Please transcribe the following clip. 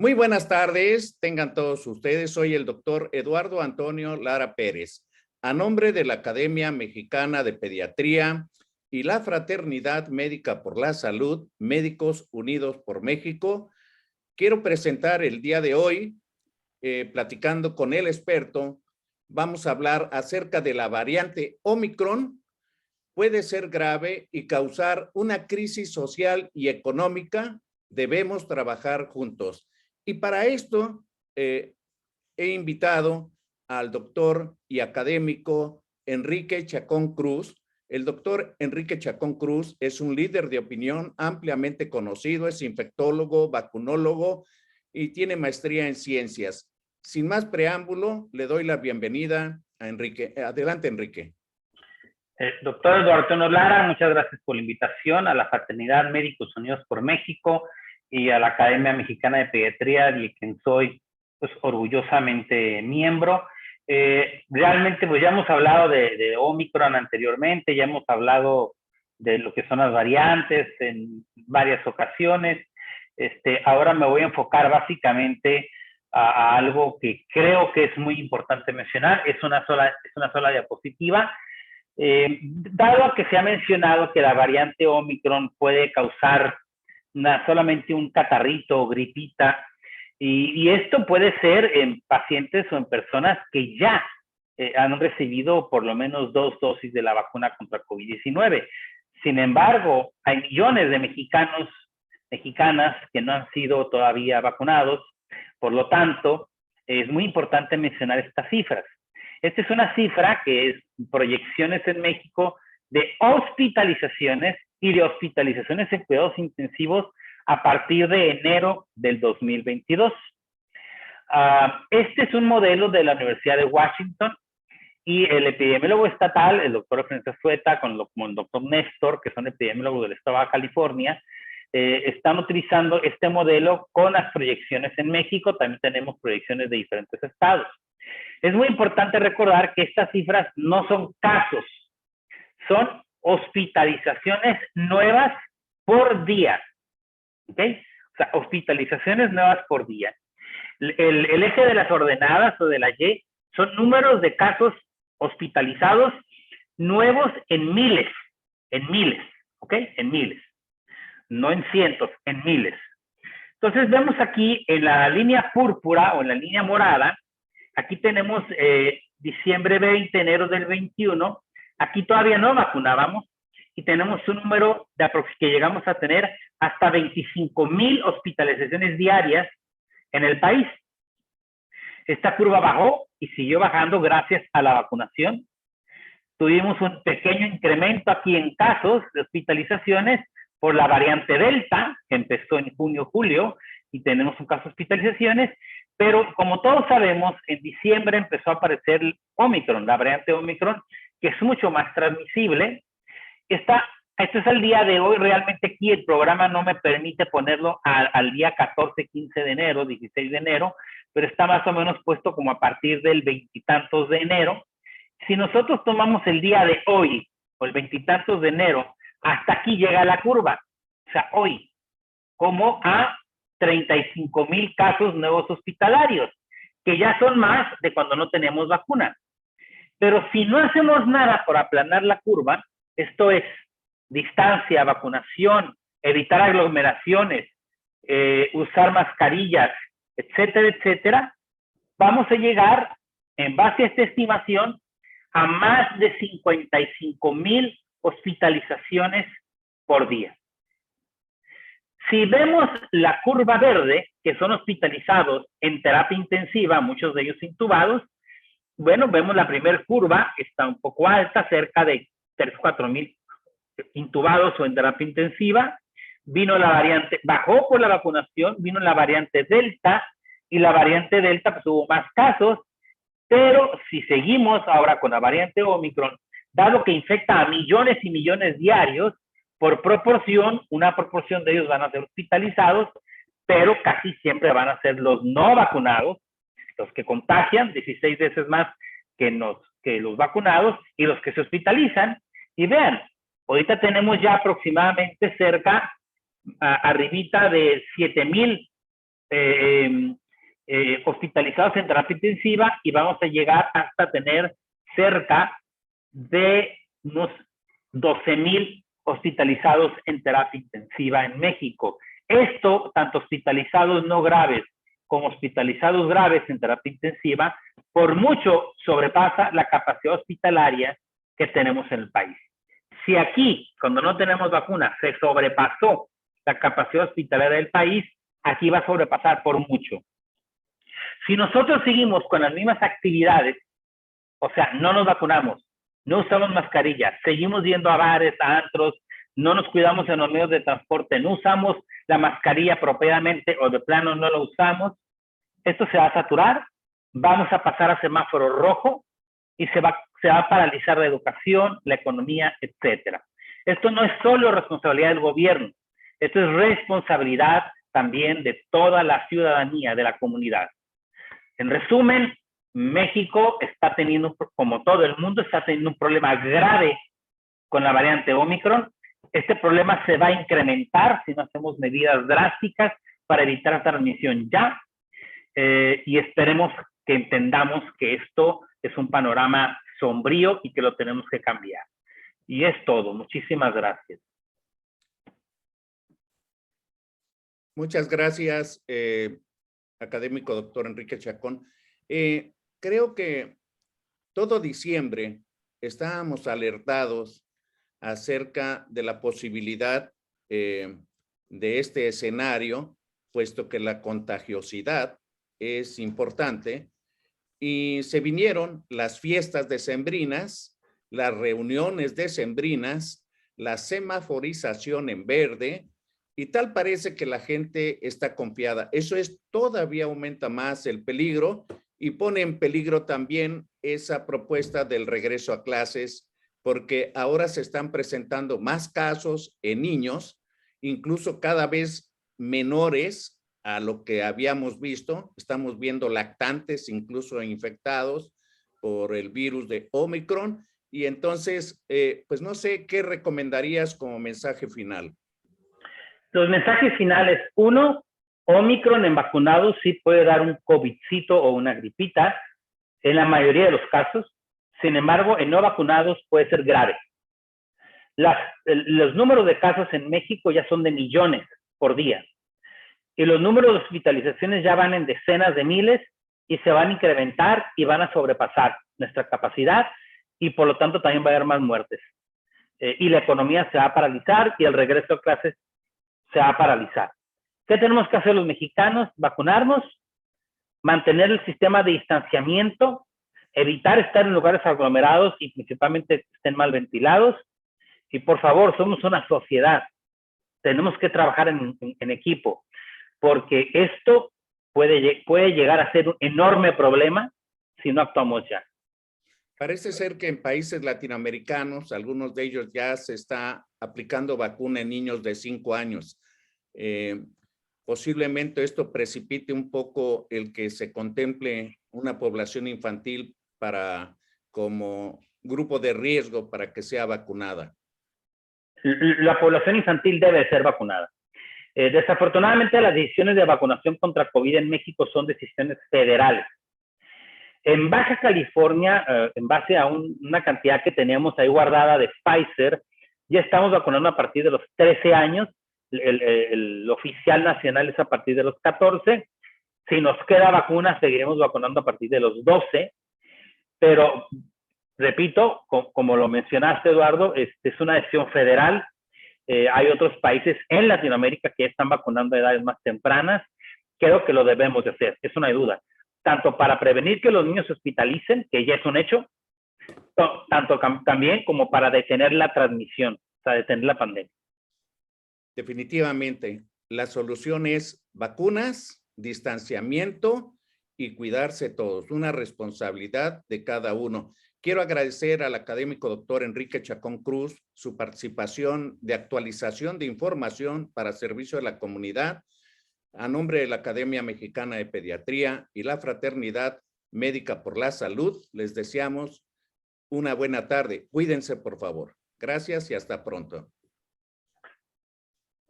Muy buenas tardes, tengan todos ustedes. Soy el doctor Eduardo Antonio Lara Pérez. A nombre de la Academia Mexicana de Pediatría y la Fraternidad Médica por la Salud, Médicos Unidos por México, quiero presentar el día de hoy, platicando con el experto, vamos a hablar acerca de la variante Omicron. Puede ser grave y causar una crisis social y económica. Debemos trabajar juntos. Y para esto he invitado al doctor y académico Enrique Chacón Cruz. El doctor Enrique Chacón Cruz es un líder de opinión ampliamente conocido, es infectólogo, vacunólogo y tiene maestría en ciencias. Sin más preámbulo, le doy la bienvenida a Enrique. Adelante, Enrique. Doctor Eduardo Antonio Lara, muchas gracias por la invitación a la Fraternidad Médicos Unidos por México y a la Academia Mexicana de Pediatría, de quien soy pues orgullosamente miembro. Realmente pues ya hemos hablado de Omicron anteriormente, ya hemos hablado de lo que son las variantes en varias ocasiones. Ahora me voy a enfocar básicamente a algo que creo que es muy importante mencionar. Es una sola diapositiva. Dado que se ha mencionado que la variante Omicron puede causar solamente un catarrito o gripita, y esto puede ser en pacientes o en personas que ya han recibido por lo menos 2 dosis de la vacuna contra COVID-19. Sin embargo, hay millones de mexicanas que no han sido todavía vacunados. Por lo tanto, es muy importante mencionar estas cifras. Esta es una cifra que es proyecciones en México de hospitalizaciones y de hospitalizaciones en cuidados intensivos a partir de enero del 2022. Este es un modelo de la Universidad de Washington y el epidemiólogo estatal, el doctor Francisco Sueta, con el doctor Néstor, que son epidemiólogos del estado de California, están utilizando este modelo con las proyecciones en México. También tenemos proyecciones de diferentes estados. Es muy importante recordar que estas cifras no son casos, son hospitalizaciones nuevas por día. ¿Okay? O sea, hospitalizaciones nuevas por día. El eje de las ordenadas o de la Y son números de casos hospitalizados nuevos en miles, ¿ok? En miles, no en cientos, en miles. Entonces vemos aquí en la línea púrpura o en la línea morada, aquí tenemos diciembre 20, enero del 21. Aquí todavía no vacunábamos y tenemos un número que llegamos a tener hasta 25,000 hospitalizaciones diarias en el país. Esta curva bajó y siguió bajando gracias a la vacunación. Tuvimos un pequeño incremento aquí en casos de hospitalizaciones por la variante Delta, que empezó en junio, julio, y tenemos un caso de hospitalizaciones. Pero como todos sabemos, en diciembre empezó a aparecer el Omicron, la variante Omicron, que es mucho más transmisible. Esto es el día de hoy. Realmente aquí el programa no me permite ponerlo al día 14, 15 de enero, 16 de enero, pero está más o menos puesto como a partir del veintitantos de enero. Si nosotros tomamos el día de hoy, o el veintitantos de enero, hasta aquí llega la curva. O sea, hoy, como a 35,000 casos nuevos hospitalarios, que ya son más de cuando no tenemos vacuna. Pero si no hacemos nada por aplanar la curva, esto es distancia, vacunación, evitar aglomeraciones, usar mascarillas, etcétera, etcétera, vamos a llegar, en base a esta estimación, a más de 55,000 hospitalizaciones por día. Si vemos la curva verde, que son hospitalizados en terapia intensiva, muchos de ellos intubados, bueno, vemos la primera curva, está un poco alta, cerca de 3,000 o 4,000 intubados o en terapia intensiva. Vino la variante, bajó por la vacunación, vino la variante Delta, y la variante Delta pues hubo más casos, pero si seguimos ahora con la variante Omicron, dado que infecta a millones y millones diarios, por proporción, una proporción de ellos van a ser hospitalizados, pero casi siempre van a ser los no vacunados, los que contagian 16 veces más que los vacunados, y los que se hospitalizan. Y vean, ahorita tenemos ya aproximadamente cerca, arribita de 7,000 hospitalizados en terapia intensiva y vamos a llegar hasta tener cerca de unos 12,000 hospitalizados en terapia intensiva en México. Esto, tanto hospitalizados no graves como hospitalizados graves en terapia intensiva, por mucho sobrepasa la capacidad hospitalaria que tenemos en el país. Si aquí, cuando no tenemos vacuna, se sobrepasó la capacidad hospitalaria del país, aquí va a sobrepasar por mucho. Si nosotros seguimos con las mismas actividades, o sea, no nos vacunamos, no usamos mascarillas, seguimos yendo a bares, a antros, no nos cuidamos en los medios de transporte, no usamos la mascarilla apropiadamente o de plano no la usamos, esto se va a saturar, vamos a pasar a semáforo rojo y se va a paralizar la educación, la economía, etcétera. Esto no es solo responsabilidad del gobierno, esto es responsabilidad también de toda la ciudadanía, de la comunidad. En resumen, México está teniendo, como todo el mundo, está teniendo un problema grave con la variante Omicron. Este problema se va a incrementar si no hacemos medidas drásticas para evitar transmisión ya. Y esperemos que entendamos que esto es un panorama sombrío y que lo tenemos que cambiar. Y es todo. Muchísimas gracias. Muchas gracias, académico doctor Enrique Chacón. Creo que todo diciembre estábamos alertados acerca de la posibilidad de este escenario, puesto que la contagiosidad es importante, y se vinieron las fiestas decembrinas, las reuniones decembrinas, la semaforización en verde, y tal parece que la gente está confiada. Eso todavía aumenta más el peligro y pone en peligro también esa propuesta del regreso a clases, porque ahora se están presentando más casos en niños, incluso cada vez menores a lo que habíamos visto. Estamos viendo lactantes incluso infectados por el virus de Omicron. Y entonces, pues no sé, ¿qué recomendarías como mensaje final? Los mensajes finales: uno, Omicron en vacunados sí puede dar un COVIDcito o una gripita, en la mayoría de los casos. Sin embargo, en no vacunados puede ser grave. Los números de casos en México ya son de millones por día. Y los números de hospitalizaciones ya van en decenas de miles y se van a incrementar y van a sobrepasar nuestra capacidad y por lo tanto también va a haber más muertes. Y la economía se va a paralizar y el regreso a clases se va a paralizar. ¿Qué tenemos que hacer los mexicanos? Vacunarnos, mantener el sistema de distanciamiento, evitar estar en lugares aglomerados y principalmente que estén mal ventilados. Y por favor, somos una sociedad. Tenemos que trabajar en equipo, porque esto puede llegar a ser un enorme problema si no actuamos ya. Parece ser que en países latinoamericanos, algunos de ellos ya se está aplicando vacuna en niños de 5 años. Posiblemente esto precipite un poco el que se contemple una población infantil como grupo de riesgo para que sea vacunada. La población infantil debe ser vacunada. Desafortunadamente, las decisiones de vacunación contra COVID en México son decisiones federales. En Baja California, en base a una cantidad que teníamos ahí guardada de Pfizer, ya estamos vacunando a partir de los 13 años. El oficial nacional es a partir de los 14. Si nos queda vacuna, seguiremos vacunando a partir de los 12. Pero, repito, como lo mencionaste, Eduardo, es una decisión federal. Hay otros países en Latinoamérica que están vacunando a edades más tempranas. Creo que lo debemos de hacer, eso no hay duda. Tanto para prevenir que los niños se hospitalicen, que ya es un hecho, tanto también como para detener la transmisión, o sea, detener la pandemia. Definitivamente, la solución es vacunas, distanciamiento y cuidarse todos, una responsabilidad de cada uno. Quiero agradecer al académico doctor Enrique Chacón Cruz su participación de actualización de información para servicio de la comunidad. A nombre de la Academia Mexicana de Pediatría y la Fraternidad Médica por la Salud, les deseamos una buena tarde. Cuídense, por favor. Gracias y hasta pronto.